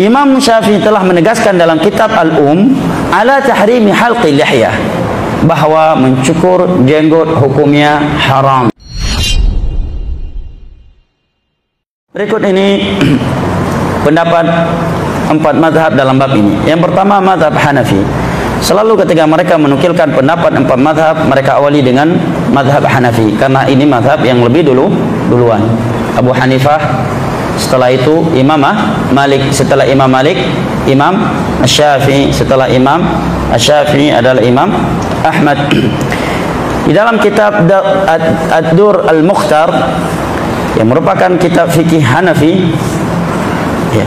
Imam Syafi'i telah menegaskan dalam kitab ala tahrimi halqi lihyah, bahwa mencukur jenggot hukumnya haram. Berikut ini pendapat 4 mazhab dalam bab ini. Yang pertama, mazhab Hanafi. Selalu ketika mereka menukilkan pendapat 4 mazhab, mereka awali dengan mazhab Hanafi, karena ini mazhab yang lebih duluan. Abu Hanifah, setelah itu Imam Malik, setelah Imam Malik Imam Syafi'i, setelah Imam Syafi'i adalah Imam Ahmad. Di dalam kitab Ad-Dur Al-Mukhtar yang merupakan kitab fikih Hanafi, ya,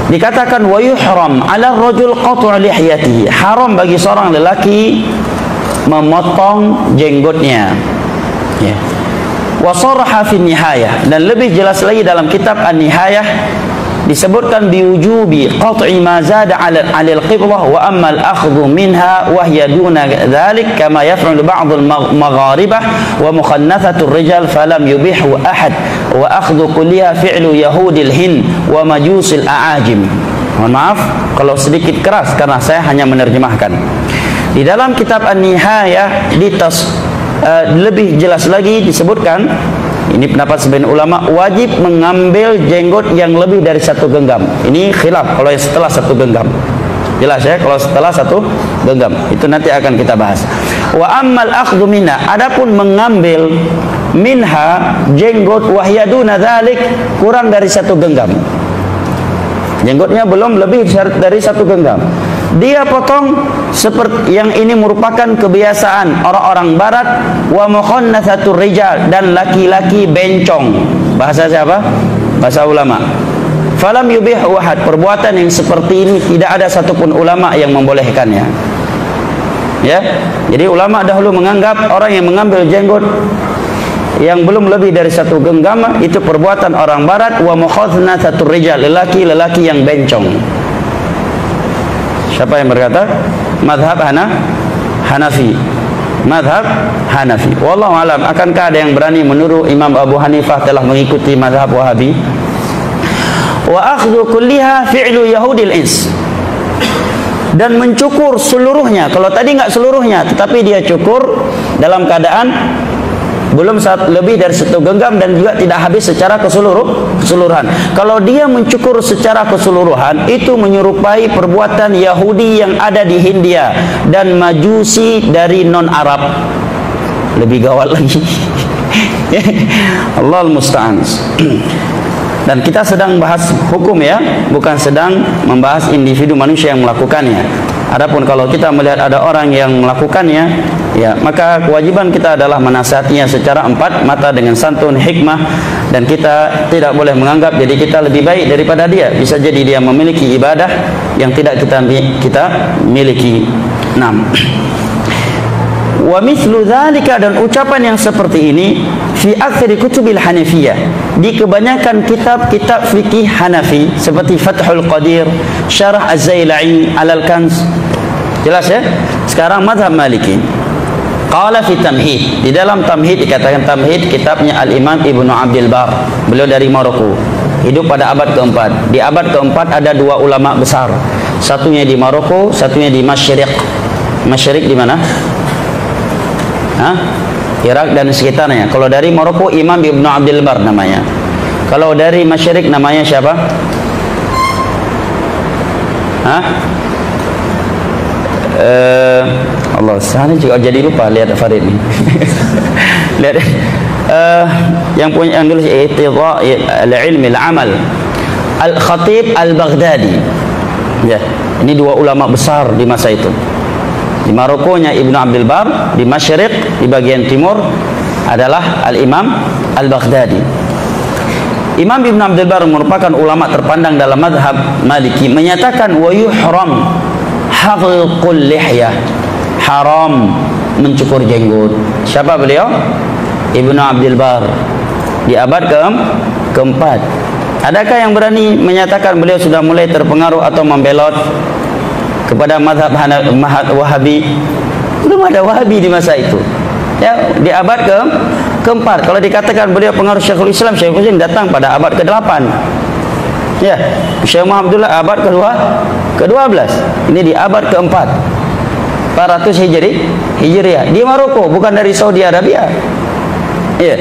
dikatakan wa yuhram 'ala ar-rajul qat'u lihyatihi, haram bagi seorang lelaki memotong jenggotnya, ya. Wa saraha fi nihayah, dan lebih jelas lagi dalam kitab An-Nihayah disebutkan biwujubi qat'i ma zada 'ala al-qiblah wa amma al-akhdhu minha wa hiya duna dhalik kama yaf'alu ba'd al-magharibah wa mukhannathatu ar-rijal falam yubihu ahad wa akhdhu kulliha fi'lu yahudil Hind wa majusil a'ajim. Mohon maaf kalau sedikit keras karena saya hanya menerjemahkan. Di dalam kitab An-Nihayah lebih jelas lagi disebutkan, ini pendapat sebagian ulama, wajib mengambil jenggot yang lebih dari 1 genggam. Ini khilaf kalau setelah 1 genggam. Jelas ya, kalau setelah 1 genggam. Itu nanti akan kita bahas. Wa ammal akhdhu minha, adapun mengambil minha jenggot wahyaduna dzalik, kurang dari 1 genggam. Jenggotnya belum lebih dari 1 genggam. Dia potong seperti yang ini merupakan kebiasaan orang-orang barat, wa mukhannatsatur rijal, dan laki-laki bencong. Bahasa siapa? Bahasa ulama. Falam yubihu ahad, perbuatan yang seperti ini tidak ada satupun ulama yang membolehkannya. Ya. Jadi ulama dahulu menganggap orang yang mengambil jenggot yang belum lebih dari 1 genggam itu perbuatan orang barat, wa mukhannatsatur rijal, lelaki yang bencong. Siapa yang berkata? Mazhab Hanafi. Mazhab Hanafi. Wallahu alam. Akankah ada yang berani menuduh Imam Abu Hanifah telah mengikuti mazhab Wahabi? Wa akhdhu kulliha fi'lu yahudil ins, dan mencukur seluruhnya. Kalau tadi enggak seluruhnya, tetapi dia cukur dalam keadaan belum lebih dari 1 genggam dan juga tidak habis secara keseluruhan. Kalau dia mencukur secara keseluruhan, itu menyerupai perbuatan Yahudi yang ada di Hindia dan Majusi dari non-Arab. Lebih gawat lagi. Allahul musta'an. Dan kita sedang bahas hukum ya, bukan sedang membahas individu manusia yang melakukannya. Adapun kalau kita melihat ada orang yang melakukannya, ya, maka kewajiban kita adalah menasihatinya secara 4 mata dengan santun, hikmah, dan kita tidak boleh menganggap jadi kita lebih baik daripada dia. Bisa jadi dia memiliki ibadah yang tidak kita miliki. 6. Wa mithlu dzalika, dan ucapan yang seperti ini fi aktsari kutubil Hanafiyah, di kebanyakan kitab-kitab fikih Hanafi seperti Fathul Qadir, Syarah Az-Zailai, Al-Kanz. Jelas ya? Sekarang mazhab Maliki. Qala fi Tamhid, di dalam Tamhid dikatakan, Tamhid kitabnya Al-Imam Ibnu Abdul Bar. Beliau dari Maroko, hidup pada abad ke-4. Di abad ke-4 ada 2 ulama besar. Satunya di Maroko, satunya di Masyriq. Masyriq di mana? Irak dan sekitarnya. Kalau dari Maroko, Imam Ibnu Abdul Bar namanya. Kalau dari Masyriq namanya siapa? Allah, saya juga jadi lupa lihat Farid nih. Lihat yang punya, yang nulis Iqtidha al-Ilm al-Amal, Al-Khatib Al-Baghdadi. Ya, ini 2 ulama besar di masa itu. Di Marokonya Ibnu Abdul Bar, di Masyriq, di bagian timur adalah Al-Imam Al-Baghdadi. Imam Ibnu Abdul Bar merupakan ulama terpandang dalam mazhab Maliki, menyatakan wa yuhram halqul lihyah, haram mencukur jenggot. Siapa beliau? Ibnu Abdul Bar, di abad ke-4. Adakah yang berani menyatakan beliau sudah mulai terpengaruh atau membelot kepada mazhab Wahabi? Belum ada Wahabi di masa itu. Ya, di abad ke-4. Kalau dikatakan beliau pengaruh Syekhul Islam datang pada abad ke-8. Ya, Syekh Muhammad Abdullah abad ke-12. Ini di abad ke-4. 400 Hijriah di Maroko, bukan dari Saudi Arabia. Ya.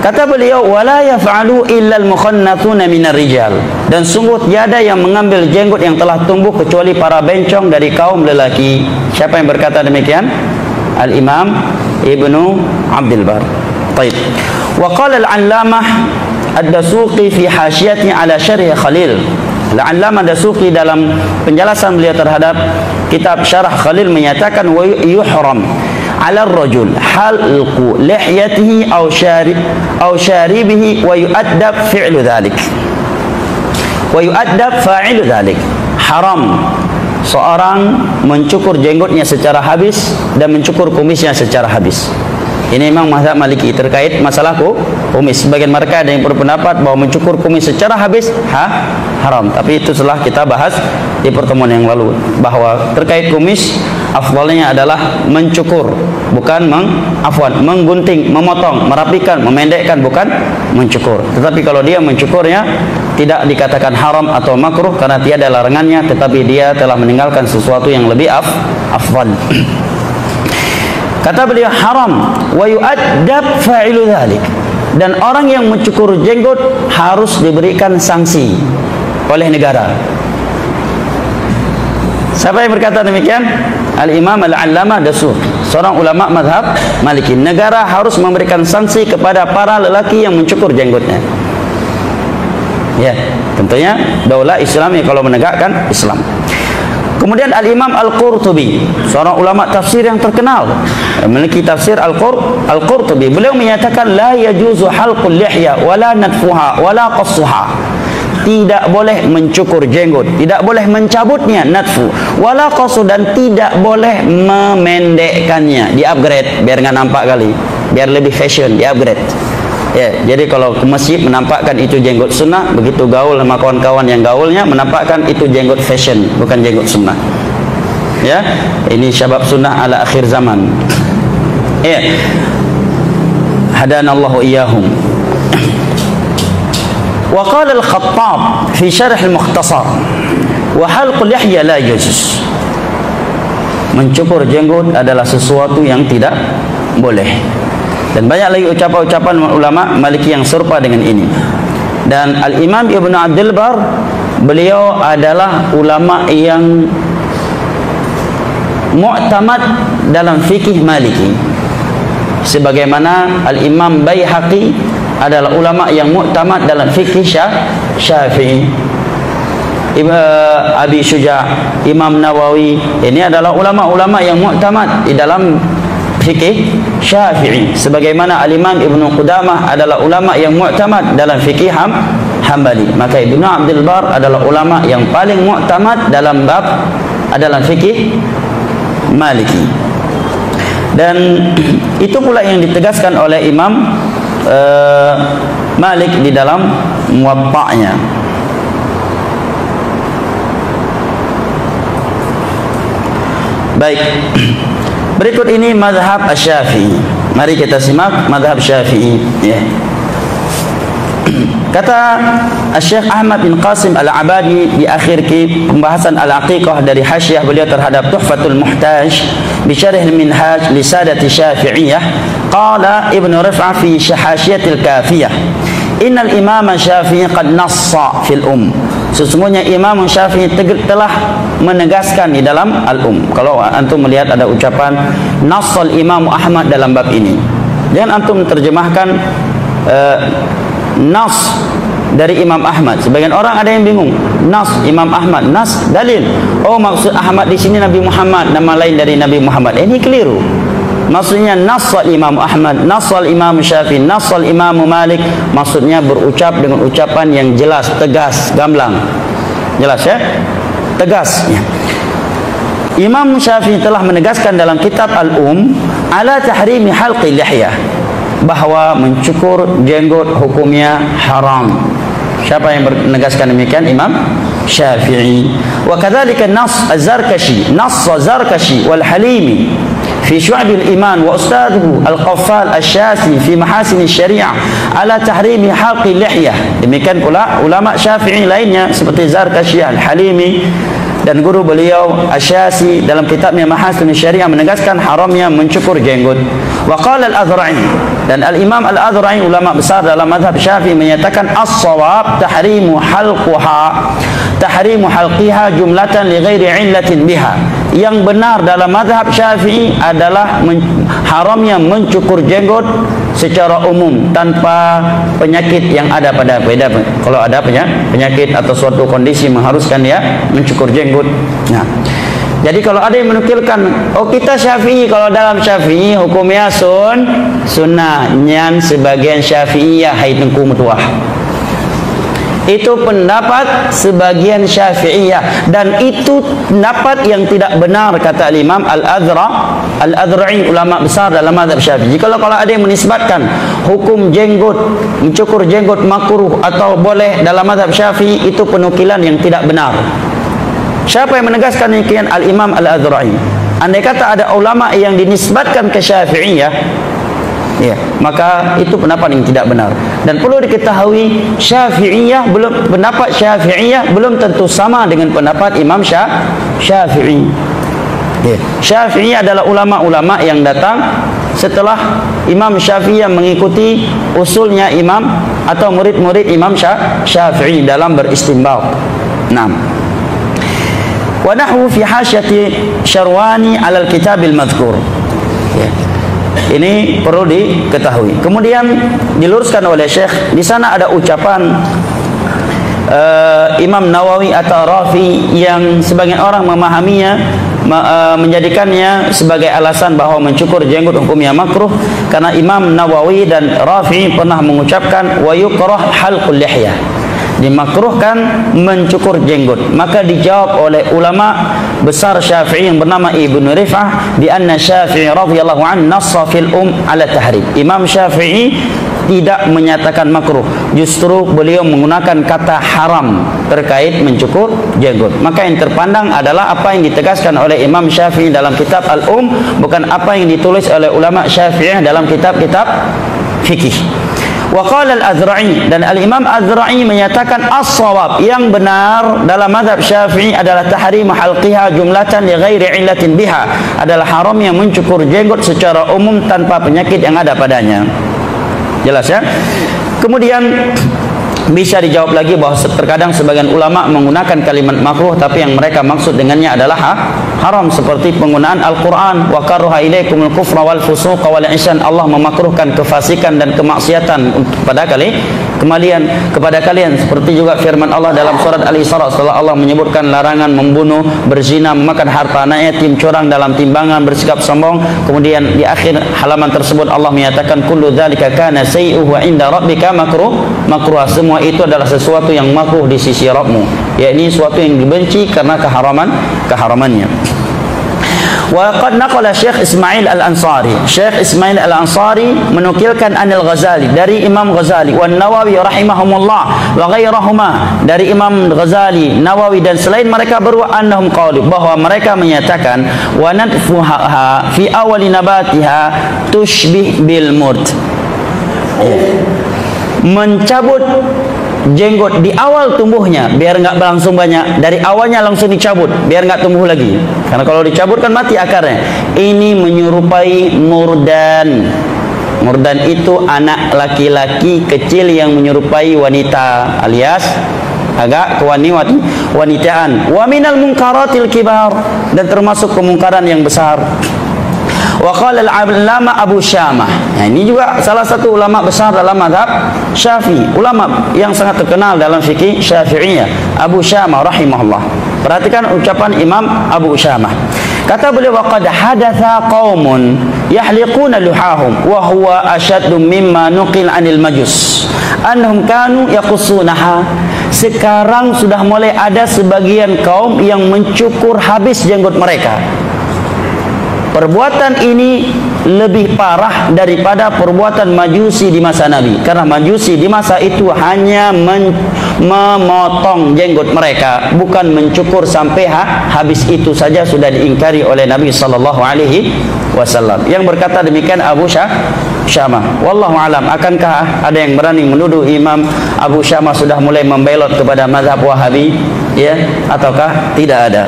Kata beliau, wala yaf'alu illa al-mukhannathuna minar rijal. Dan sungguh tiada yang mengambil jenggot yang telah tumbuh kecuali para bencong dari kaum lelaki. Siapa yang berkata demikian? Al-Imam Ibnu Abdul Bar. Baik. Wa qala al-'allamah ad-Dasuqi fi hasyiyati ala syarh Khalil. Al-'allamah Dasuqi dalam penjelasan beliau terhadap kitab Syarah Khalil menyatakan wa yuhram 'ala ar-rajul halqu lihyatihi aw sharibihi wa yu'addab fi'lu dhalik. Wa yu'addab fa'ilu dhalik. Haram seorang mencukur jenggotnya secara habis dan mencukur kumisnya secara habis. Ini memang mazhab Maliki terkait masalah kumis. Sebagian mereka ada yang berpendapat bahwa mencukur kumis secara habis haram. Tapi itu telah kita bahas di pertemuan yang lalu, bahwa terkait kumis afdalnya adalah mencukur, bukan menggunting, memotong, merapikan, memendekkan, bukan mencukur. Tetapi kalau dia mencukurnya tidak dikatakan haram atau makruh karena tiada larangannya, tetapi dia telah meninggalkan sesuatu yang lebih afdal. Kata beliau, haram wa yu'addab fa'ilu dhalik. Dan orang yang mencukur jenggot harus diberikan sanksi oleh negara. Siapa yang berkata demikian? Al-Imam Al-'Allamah Dasuqi, seorang ulama mazhab Maliki. Negara harus memberikan sanksi kepada para lelaki yang mencukur jenggotnya. Ya, tentunya daulah Islam kalau menegakkan Islam. Kemudian Al-Imam Al-Qurtubi, seorang ulama tafsir yang terkenal, memiliki tafsir Al-Qurtubi. Beliau menyatakan la yajuzu halqul lihya wala natfuha wala qassuha. Tidak boleh mencukur jenggot, tidak boleh mencabutnya, natfu, wala qassu, dan tidak boleh memendekkannya, di-upgrade biar enggak nampak kali, biar lebih fashion, di-upgrade. Ya, jadi kalau ke masjid menampakkan itu jenggot sunnah, begitu gaul sama kawan-kawan yang gaulnya menampakkan itu jenggot fashion, bukan jenggot sunnah. Ya, ini syabab sunnah ala akhir zaman. Ya, hadanallahu iyyahum. Wa qala al-Khattab fi syarh al-Mukhtasar wa halq al-lihya la yajuz. Mencukur jenggot adalah sesuatu yang tidak boleh. Dan banyak lagi ucapan-ucapan ulama Maliki yang serupa dengan ini. Dan Al-Imam Ibnu Abdul Bar, beliau adalah ulama yang mu'tamad dalam fikih Maliki, sebagaimana Al-Imam Baihaqi adalah ulama yang mu'tamad dalam fikih Syafi'i. Abi Syuja', Imam Nawawi, ini adalah ulama-ulama yang mu'tamad di dalam fikih Syafi'i, sebagaimana Al-Imam Ibnu Qudamah adalah ulama yang mu'tamad dalam fikih Hambali. Maka Ibnu Abdul Bar adalah ulama yang paling mu'tamad dalam bab adalah fikih Maliki. Dan itu pula yang ditegaskan oleh Imam Malik di dalam Muwatta'nya. Baik, berikut ini mazhab Asy-Syafi'i. Mari kita simak mazhab Syafi'i, ya. Kata Syekh Ahmad bin Qasim Al-Abadi di akhir pembahasan Al-Aqiqah dari hasyiah beliau terhadap Tuhfatul Muhtaj bi Syarh Al-Minhaj li Sadati Syafi'iyah, qala Ibnu Rif'ah fi Hasyiatil Kafiyah, innal Imam Syafi'i qad nassa fil sesungguhnya Imam Syafi'i telah menegaskan di dalam Al-Um. Kalau antum melihat ada ucapan nassal Imam Ahmad dalam bab ini, jangan antum terjemahkan nas dari Imam Ahmad. Sebagian orang ada yang bingung, nas Imam Ahmad, nas dalil. Oh, maksud Ahmad di sini Nabi Muhammad, nama lain dari Nabi Muhammad. Ini keliru. Maksudnya nassal Imam Ahmad, nassal Imam Syafi'i, nassal Imam Malik, maksudnya berucap dengan ucapan yang jelas, tegas, gamblang. Jelas ya? Tegas ya. Imam Syafi'i telah menegaskan dalam kitab Al-Um ala tahrimi halqi lihyah, bahwa mencukur jenggot hukumnya haram. Siapa yang menegaskan demikian? Imam Syafi'i. Wa kadzalika nas Az-Zarkashi, nass Az-Zarkashi wal Halimi fi Syu'abil Iman wa ustadhuhu Al-Qaffal Asy-Syasi fi Mahasin Syariah ala tahrimi halqi lihyah. Demikian pula ulama Syafi'i lainnya seperti Zarkasyih, Al-Halimi dan guru beliau Asy-Syasi dalam kitabnya Mahasin Syariah menegaskan haramnya mencukur jenggot. Wa qala Al-Azra'i, dan Al-Imam Al-Azra'i ulama besar dalam mazhab Syafi'i menyatakan as-shawab tahrimu halqiha jumlatan li ghairi illatin biha. Yang benar dalam mazhab Syafi'i adalah haramnya mencukur jenggot secara umum tanpa penyakit yang ada pada beda. Kalau ada penyakit atau suatu kondisi mengharuskan dia mencukur jenggot. Nah, jadi kalau ada yang menukilkan, oh kita Syafi'i, kalau dalam Syafi'i hukumnya sunnah, nyan sebagian Syafi'iyah hai tengku mutuah. Itu pendapat sebagian Syafi'iyah, dan itu pendapat yang tidak benar kata Imam Al-Azra'i ulama besar dalam mazhab Syafi'i. Kalau ada yang menisbatkan hukum jenggot, mencukur jenggot makruh atau boleh dalam mazhab Syafi'i, itu penukilan yang tidak benar. Siapa yang menegaskan demikian? Al-Imam Al-Azra'i. Andai kata ada ulama yang dinisbatkan ke Syafi'iyah, ya, maka itu pendapat yang tidak benar. Dan perlu diketahui pendapat Syafi'iyah belum tentu sama dengan pendapat Imam Syafi'i. Ya. Syafi'i adalah ulama-ulama yang datang setelah Imam Syafi'i yang mengikuti usulnya imam atau murid-murid Imam Syafi'i dalam beristinbat. 6. Wa nahwu fi hasyati Syarwani 'ala al-kitab al-madhkur. Ya. Ini perlu diketahui. Kemudian diluruskan oleh Syekh, di sana ada ucapan Imam Nawawi atau Rafi yang sebagian orang memahaminya menjadikannya sebagai alasan bahwa mencukur jenggot hukumnya makruh, karena Imam Nawawi dan Rafi pernah mengucapkan wa yukrah halqul lihyah, dimakruhkan mencukur jenggot. Maka dijawab oleh ulama besar Syafi'i yang bernama Ibnu Rif'ah bi anna Syafi'i radhiyallahu anhu nassa fil ala tahrim. Imam Syafi'i tidak menyatakan makruh, justru beliau menggunakan kata haram terkait mencukur jenggot. Maka yang terpandang adalah apa yang ditegaskan oleh Imam Syafi'i dalam kitab bukan apa yang ditulis oleh ulama Syafi'i dalam kitab-kitab fikih. Wa qala Al-Azra'i, dan Al-Imam Azra'i menyatakan as-shawab, yang benar dalam mazhab Syafi'i adalah tahrim halqiha jumlatan li ghairi illatin biha, adalah haram yang mencukur jenggot secara umum tanpa penyakit yang ada padanya. Jelas ya? Kemudian bisa dijawab lagi bahwa terkadang sebagian ulama menggunakan kalimat makruh tapi yang mereka maksud dengannya adalah haram, seperti penggunaan Al-Quran wa karaha ilaikumul kufra wal fusuqa wal isyan. Allah memakruhkan kefasikan dan kemaksiatan kepada kalian, seperti juga firman Allah dalam surat Al-Isra setelah Allah menyebutkan larangan membunuh, berzina, memakan harta anak yatim, curang dalam timbangan, bersikap sombong. Kemudian di akhir halaman tersebut Allah menyatakan kullu dzalika kana sayyi'uhu 'inda rabbika makruh. Semua itu adalah sesuatu yang makruh di sisi Rabbmu, yakni sesuatu yang dibenci karena keharamannya. Wa qad naqala Syekh Ismail Al-Ansari. Syekh Ismail Al-Ansari menukilkan Anil Ghazali dari Imam Ghazali, wa Nawawi rahimahumullah wa ghairahuma, dari Imam Ghazali, Nawawi dan selain mereka berdua, annahum qalu, bahwa mereka menyatakan wa nadfuha fi awali nabatiha tushbih bil murt. Mencabut jenggot di awal tumbuhnya biar enggak langsung banyak, dari awalnya langsung dicabut biar enggak tumbuh lagi, karena kalau dicabut kan mati akarnya. Ini menyerupai murdan. Murdan itu anak laki-laki kecil yang menyerupai wanita, alias agak kewanitaan. Wa minal munkaratil kibar, dan termasuk kemungkaran yang besar. Wa qala al-'allama Abu Syamah. Nah, ini juga salah satu ulama besar dalam mazhab Syafi'i, ulama yang sangat terkenal dalam fikih Syafi'iyah, Abu Syamah rahimahullah. Perhatikan ucapan Imam Abu Syamah. Kata beliau, wa qad hadatha qaumun yahliquna luhahum wa huwa ashaddu mimma nuqil 'anil majus annahum kanu yaqussunaha. Sekarang sudah mulai ada sebagian kaum yang mencukur habis jenggot mereka. Perbuatan ini lebih parah daripada perbuatan Majusi di masa Nabi, karena Majusi di masa itu hanya memotong jenggot mereka, bukan mencukur sampai habis. Itu saja sudah diingkari oleh Nabi sallallahu alaihi wasallam. Yang berkata demikian Abu Syamah. Wallahu alam. Akankah ada yang berani menuduh Imam Abu Syamah sudah mulai membelot kepada mazhab Wahabi, ya, ataukah tidak ada?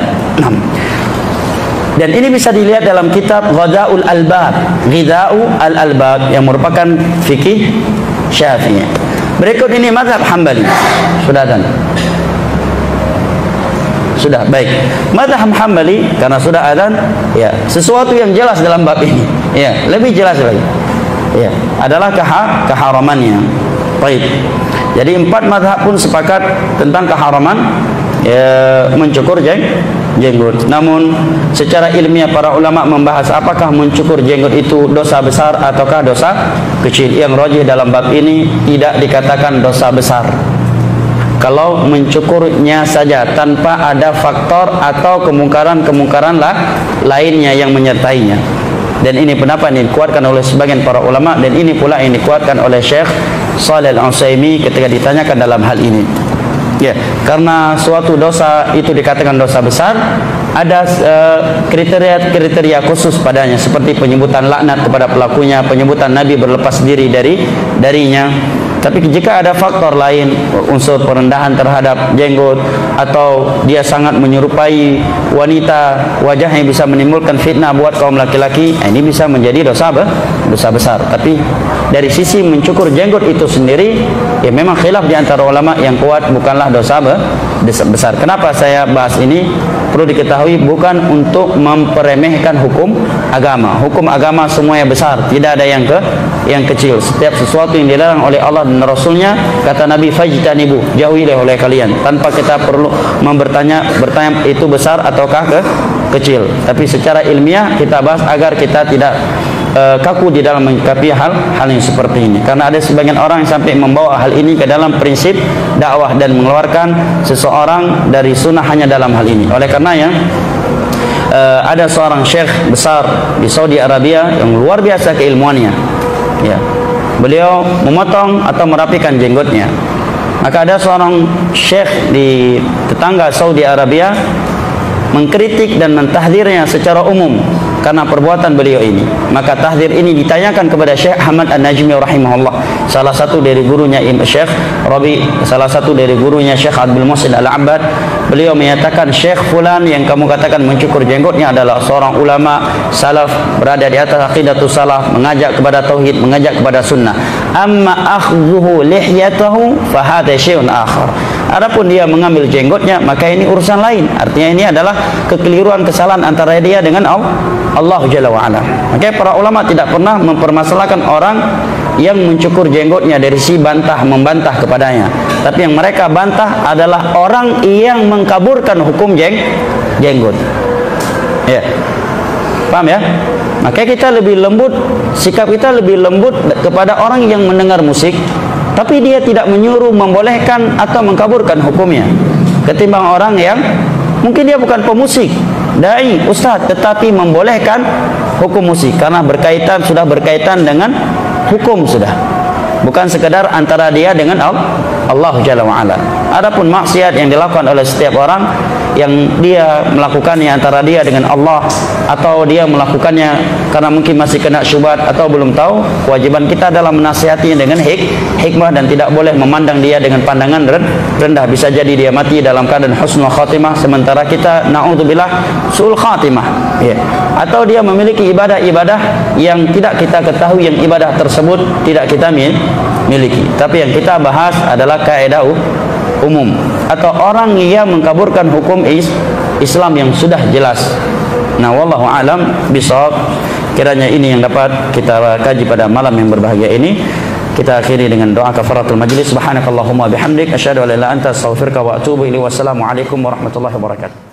Dan ini bisa dilihat dalam kitab Ghidha'ul Albab yang merupakan fikih Syafi'i. Berikut ini mazhab Hambali. Sudah dan sudah baik. Mazhab Hambali karena sudah adzan, ya, sesuatu yang jelas dalam bab ini, ya, lebih jelas lagi, ya, adalah keharamannya. Baik. Jadi 4 mazhab pun sepakat tentang keharaman, ya, mencukur jenggot. Namun secara ilmiah para ulama membahas apakah mencukur jenggot itu dosa besar ataukah dosa kecil. Yang rajih dalam bab ini tidak dikatakan dosa besar kalau mencukurnya saja tanpa ada faktor atau kemungkaran lainnya yang menyertainya. Dan ini pendapat yang dikuatkan oleh sebagian para ulama, dan ini pula yang dikuatkan oleh Syekh Shalih Al-Utsaimin ketika ditanyakan dalam hal ini. Ya, karena suatu dosa itu dikatakan dosa besar, ada kriteria khusus padanya, seperti penyebutan laknat kepada pelakunya, penyebutan Nabi berlepas diri darinya. Tapi jika ada faktor lain, unsur perendahan terhadap jenggot, atau dia sangat menyerupai wanita, wajahnya bisa menimbulkan fitnah buat kaum laki-laki, ini bisa menjadi dosa besar. Tapi dari sisi mencukur jenggot itu sendiri, ya memang khilaf di antara ulama, yang kuat bukanlah dosa besar. Kenapa saya bahas ini? Perlu diketahui bukan untuk memperemehkan hukum agama. Hukum agama semuanya besar, tidak ada yang kecil. Setiap sesuatu yang dilarang oleh Allah dan Rasulnya, kata Nabi, fajtanibu, jauhilah oleh kalian, tanpa kita perlu bertanya itu besar ataukah kecil. Tapi secara ilmiah kita bahas agar kita tidak kaku di dalam menyikapi hal yang seperti ini. Karena ada sebagian orang yang sampai membawa hal ini ke dalam prinsip dakwah dan mengeluarkan seseorang dari sunnah hanya dalam hal ini. Oleh karenanya ada seorang syekh besar di Saudi Arabia yang luar biasa keilmuannya, ya, beliau memotong atau merapikan jenggotnya. Maka ada seorang syekh di tetangga Saudi Arabia mengkritik dan mentahdirnya secara umum karena perbuatan beliau ini. Maka tahdir ini ditanyakan kepada Syekh Ahmad An-Najmi rahimahullah, salah satu dari gurunya Syekh Rabi, salah satu dari gurunya Syekh Abdul Muhsin Al-Abbad. Beliau menyatakan, Syekh fulan yang kamu katakan mencukur jenggotnya adalah seorang ulama salaf, berada di atas aqidatus salaf, mengajak kepada tauhid, mengajak kepada sunnah. Amma akhdhuhu lihyatahu fa hadha syai'un akhar. Adapun dia mengambil jenggotnya, maka ini urusan lain. Artinya ini adalah kekeliruan, kesalahan antara dia dengan Allah Jalla wa'ala. Maka para ulama tidak pernah mempermasalahkan orang yang mencukur jenggotnya dari si membantah kepadanya. Tapi yang mereka bantah adalah orang yang mengkaburkan hukum jenggot. Ya, paham ya? Maka kita lebih lembut, sikap kita lebih lembut kepada orang yang mendengar musik, tapi dia tidak menyuruh, membolehkan atau mengkaburkan hukumnya, ketimbang orang yang mungkin dia bukan pemusik, dai, ustaz, tetapi membolehkan hukum musik karena sudah berkaitan dengan hukum, sudah bukan sekedar antara dia dengan Allah Jalla wa'ala. Adapun maksiat yang dilakukan oleh setiap orang, yang dia melakukannya antara dia dengan Allah, atau dia melakukannya karena mungkin masih kena syubhat atau belum tahu, kewajiban kita adalah menasihatinya dengan hikmah dan tidak boleh memandang dia dengan pandangan rendah. Bisa jadi dia mati dalam keadaan husnul khatimah, sementara kita na'udzubillah su'ul khatimah, ya. Atau dia memiliki ibadah-ibadah yang tidak kita ketahui, yang ibadah tersebut tidak kita miliki. Tapi yang kita bahas adalah kaidah umum, atau orang yang mengkaburkan hukum Islam yang sudah jelas. Nah, wallahu alam bisawab. Kiranya ini yang dapat kita kaji pada malam yang berbahagia ini. Kita akhiri dengan doa kafaratul majlis. Subhanakallahumma bihamdik asyhadu an la ilaha illa anta astaghfiruka wa atubu ilaik. Wassalamu alaikum warahmatullahi wabarakatuh.